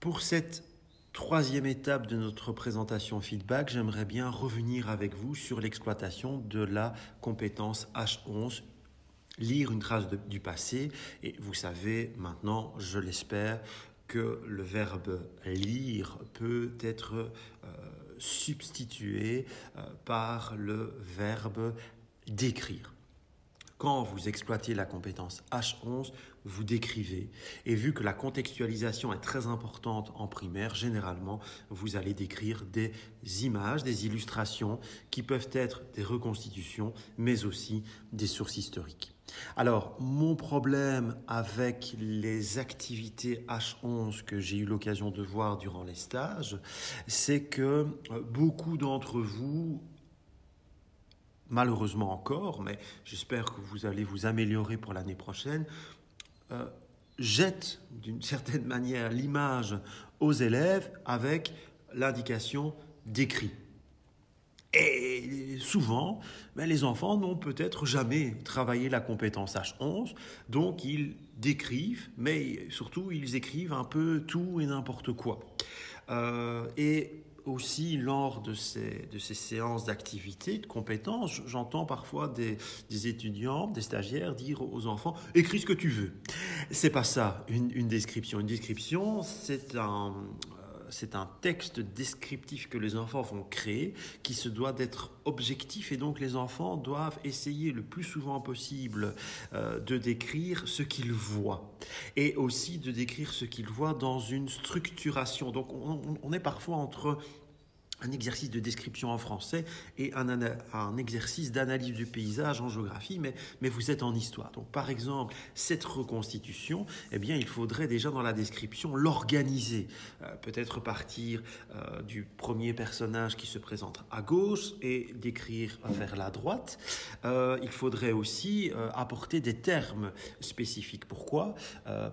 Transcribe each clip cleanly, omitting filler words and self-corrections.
Pour cette troisième étape de notre présentation feedback, j'aimerais bien revenir avec vous sur l'exploitation de la compétence H11, lire une trace du passé. Et vous savez maintenant, je l'espère, que le verbe lire peut être substitué par le verbe d'écrire. Quand vous exploitez la compétence H11, vous décrivez. Et vu que la contextualisation est très importante en primaire, généralement, vous allez décrire des images, des illustrations qui peuvent être des reconstitutions, mais aussi des sources historiques. Alors, mon problème avec les activités H11 que j'ai eu l'occasion de voir durant les stages, c'est que beaucoup d'entre vous, malheureusement encore, mais j'espère que vous allez vous améliorer pour l'année prochaine, jette d'une certaine manière l'image aux élèves avec l'indication d'écrit. Et souvent, les enfants n'ont peut-être jamais travaillé la compétence H11, donc ils décrivent, mais surtout ils écrivent un peu tout et n'importe quoi. Et aussi, lors de ces séances d'activité, de compétences, j'entends parfois des étudiants, des stagiaires dire aux enfants « écris ce que tu veux ». C'est pas ça, une description. Une description, c'est un texte descriptif que les enfants vont créer qui se doit d'être objectif et donc les enfants doivent essayer le plus souvent possible de décrire ce qu'ils voient et aussi de décrire ce qu'ils voient dans une structuration. Donc on est parfois entre un exercice de description en français et un exercice d'analyse du paysage en géographie, mais vous êtes en histoire. Donc, par exemple, cette reconstitution, eh bien, il faudrait déjà dans la description l'organiser. Peut-être partir du premier personnage qui se présente à gauche et décrire vers la droite. Il faudrait aussi apporter des termes spécifiques. Pourquoi ?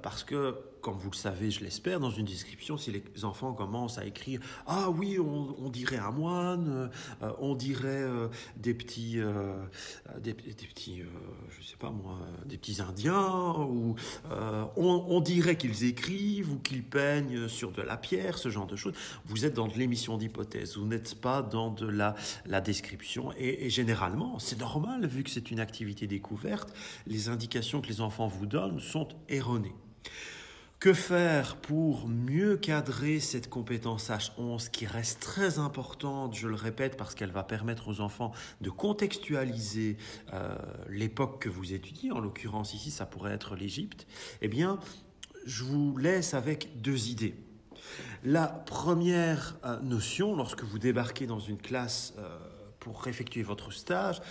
Parce que comme vous le savez, je l'espère, dans une description, si les enfants commencent à écrire « Ah oui, on dirait un moine, on dirait des petits, je sais pas moi, des petits indiens, ou on dirait qu'ils écrivent ou qu'ils peignent sur de la pierre, ce genre de choses. » Vous êtes dans de l'émission d'hypothèse, vous n'êtes pas dans de la description. Et généralement, c'est normal, vu que c'est une activité découverte, les indications que les enfants vous donnent sont erronées. Que faire pour mieux cadrer cette compétence H11 qui reste très importante, je le répète, parce qu'elle va permettre aux enfants de contextualiser l'époque que vous étudiez, en l'occurrence ici ça pourrait être l'Égypte, eh bien je vous laisse avec deux idées. La première notion, lorsque vous débarquez dans une classe pour effectuer votre stage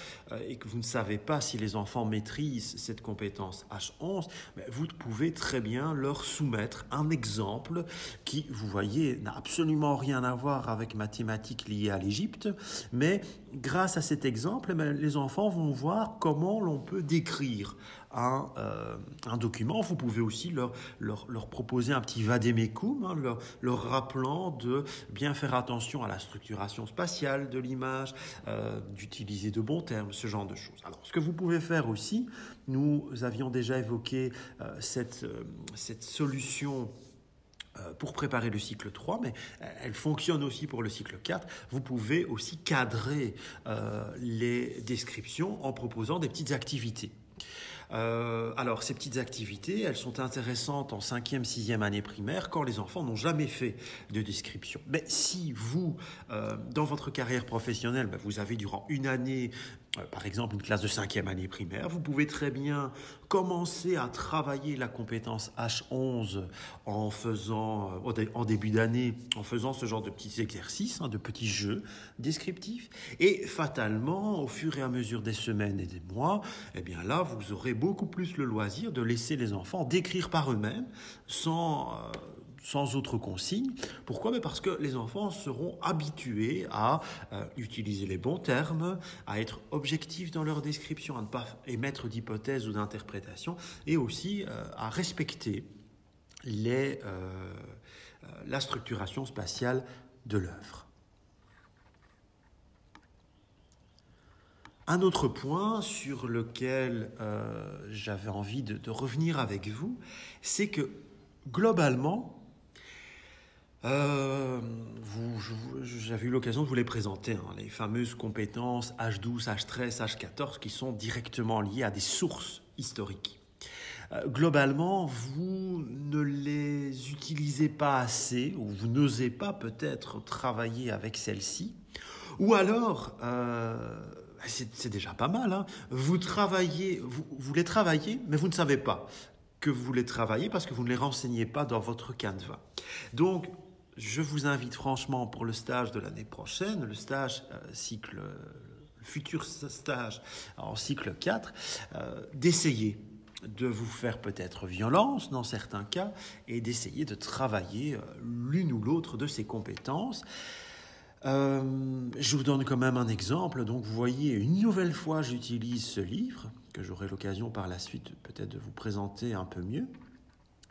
et que vous ne savez pas si les enfants maîtrisent cette compétence H11, vous pouvez très bien leur soumettre un exemple qui, vous voyez, n'a absolument rien à voir avec mathématiques liées à l'Égypte, mais grâce à cet exemple, les enfants vont voir comment l'on peut décrire un document. Vous pouvez aussi leur proposer un petit vademecum, leur rappelant de bien faire attention à la structuration spatiale de l'image, d'utiliser de bons termes, ce genre de choses. Alors, ce que vous pouvez faire aussi, nous avions déjà évoqué cette solution pour préparer le cycle 3, mais elle fonctionne aussi pour le cycle 4. Vous pouvez aussi cadrer les descriptions en proposant des petites activités. Alors, ces petites activités, elles sont intéressantes en 5e, 6e année primaire quand les enfants n'ont jamais fait de description. Mais si vous, dans votre carrière professionnelle, vous avez durant une année, par exemple une classe de 5e année primaire, vous pouvez très bien commencer à travailler la compétence H11 en début d'année, en faisant ce genre de petits exercices, de petits jeux descriptifs. Et fatalement, au fur et à mesure des semaines et des mois, eh bien là, vous aurez beaucoup plus le loisir de laisser les enfants décrire par eux-mêmes sans autre consigne. Pourquoi ? Parce que les enfants seront habitués à utiliser les bons termes, à être objectifs dans leur description, à ne pas émettre d'hypothèses ou d'interprétations, et aussi à respecter la structuration spatiale de l'œuvre. Un autre point sur lequel j'avais envie de revenir avec vous, c'est que globalement, J'avais eu l'occasion de vous les présenter, hein, les fameuses compétences H12, H13, H14 qui sont directement liées à des sources historiques. Globalement, vous ne les utilisez pas assez ou vous n'osez pas peut-être travailler avec celles-ci. Ou alors, c'est déjà pas mal, hein, vous les travaillez, mais vous ne savez pas que vous les travaillez parce que vous ne les renseignez pas dans votre canevas. Donc, je vous invite franchement pour le stage de l'année prochaine, le futur stage en cycle 4, d'essayer de vous faire peut-être violence dans certains cas et d'essayer de travailler l'une ou l'autre de ces compétences. Je vous donne quand même un exemple. Donc vous voyez, une nouvelle fois, j'utilise ce livre que j'aurai l'occasion par la suite peut-être de vous présenter un peu mieux.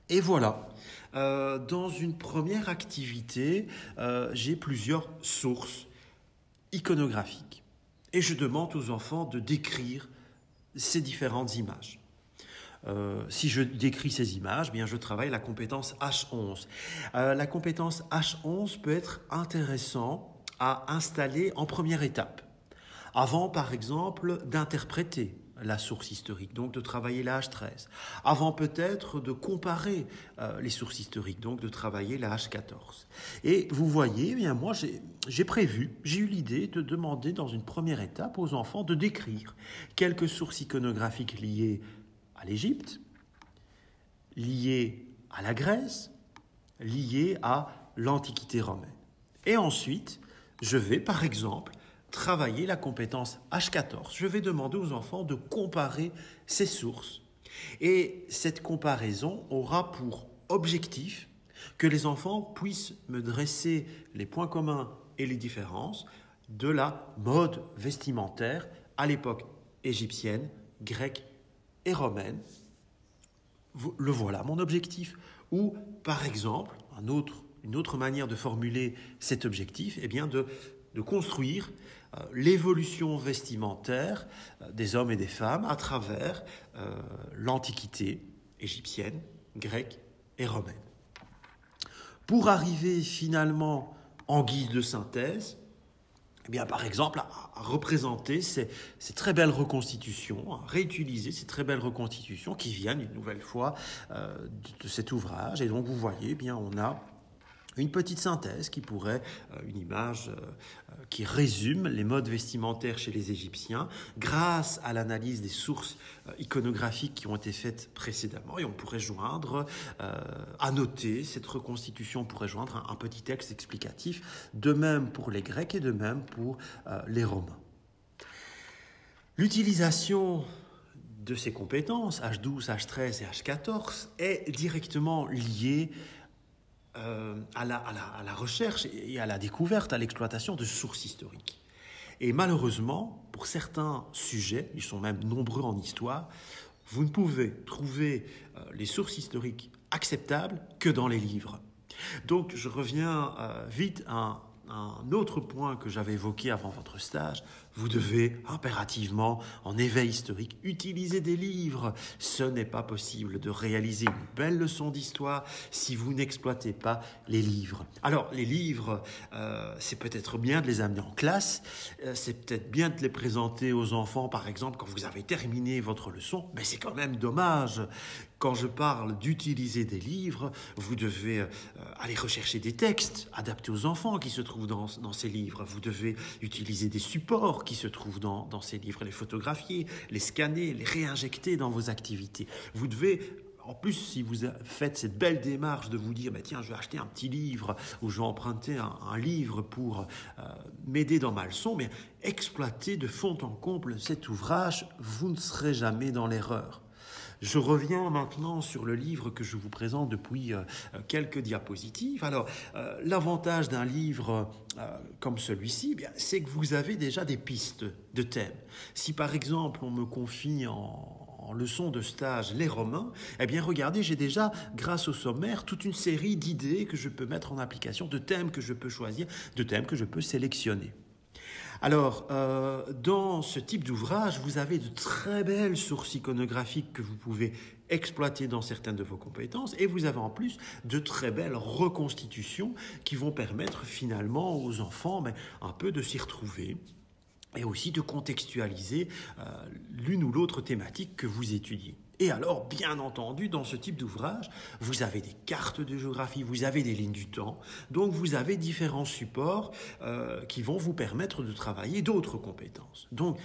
Et voilà, dans une première activité, j'ai plusieurs sources iconographiques. Et je demande aux enfants de décrire ces différentes images. Si je décris ces images, bien je travaille la compétence H11. La compétence H11 peut être intéressante à installer en première étape. Avant, par exemple, d'interpréter la source historique, donc de travailler la H13. Avant peut-être de comparer les sources historiques, donc de travailler la H14. Et vous voyez, eh bien moi j'ai eu l'idée de demander dans une première étape aux enfants de décrire quelques sources iconographiques liées à l'Égypte, liées à la Grèce, liées à l'Antiquité romaine. Et ensuite, je vais par exemple travailler la compétence H14. Je vais demander aux enfants de comparer ces sources. Et cette comparaison aura pour objectif que les enfants puissent me dresser les points communs et les différences de la mode vestimentaire à l'époque égyptienne, grecque et romaine. Le voilà mon objectif. Ou par exemple, une autre manière de formuler cet objectif, eh bien de construire l'évolution vestimentaire des hommes et des femmes à travers l'Antiquité égyptienne, grecque et romaine. Pour arriver finalement en guise de synthèse, eh bien, par exemple, à représenter ces très belles reconstitutions, à réutiliser ces très belles reconstitutions qui viennent une nouvelle fois de cet ouvrage. Et donc, vous voyez, eh bien, on a une petite synthèse qui pourrait, une image qui résume les modes vestimentaires chez les Égyptiens grâce à l'analyse des sources iconographiques qui ont été faites précédemment. Et on pourrait joindre, annoter cette reconstitution, on pourrait joindre un petit texte explicatif, de même pour les Grecs et de même pour les Romains. L'utilisation de ces compétences, H12, H13 et H14, est directement liée à la recherche et à la découverte, à l'exploitation de sources historiques. Et malheureusement, pour certains sujets, ils sont même nombreux en histoire, vous ne pouvez trouver les sources historiques acceptables que dans les livres. Donc je reviens vite à un autre point que j'avais évoqué avant votre stage. Vous devez impérativement, en éveil historique, utiliser des livres. Ce n'est pas possible de réaliser une belle leçon d'histoire si vous n'exploitez pas les livres. Alors, les livres, c'est peut-être bien de les amener en classe, c'est peut-être bien de les présenter aux enfants, par exemple, quand vous avez terminé votre leçon, mais c'est quand même dommage. Quand je parle d'utiliser des livres, vous devez aller rechercher des textes adaptés aux enfants qui se trouvent dans ces livres. Vous devez utiliser des supports qui se trouvent dans ces livres, les photographier, les scanner, les réinjecter dans vos activités. Vous devez, en plus, si vous faites cette belle démarche de vous dire tiens, je vais acheter un petit livre ou je vais emprunter un livre pour m'aider dans ma leçon, mais exploitez de fond en comble cet ouvrage, vous ne serez jamais dans l'erreur. Je reviens maintenant sur le livre que je vous présente depuis quelques diapositives. Alors, l'avantage d'un livre comme celui-ci, c'est que vous avez déjà des pistes de thèmes. Si par exemple on me confie en leçon de stage les Romains, eh bien regardez, j'ai déjà, grâce au sommaire, toute une série d'idées que je peux mettre en application, de thèmes que je peux choisir, de thèmes que je peux sélectionner. Alors, dans ce type d'ouvrage, vous avez de très belles sources iconographiques que vous pouvez exploiter dans certaines de vos compétences, et vous avez en plus de très belles reconstitutions qui vont permettre finalement aux enfants un peu de s'y retrouver et aussi de contextualiser l'une ou l'autre thématique que vous étudiez. Et alors, bien entendu, dans ce type d'ouvrage, vous avez des cartes de géographie, vous avez des lignes du temps, donc vous avez différents supports qui vont vous permettre de travailler d'autres compétences. Donc,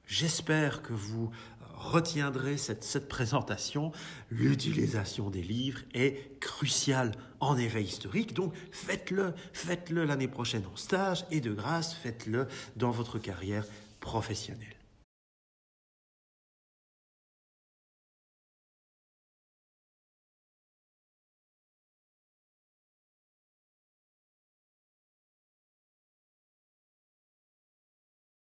j'espère que vous retiendrez cette présentation. L'utilisation des livres est cruciale en éveil historique, donc faites-le l'année prochaine en stage et de grâce, faites-le dans votre carrière professionnelle.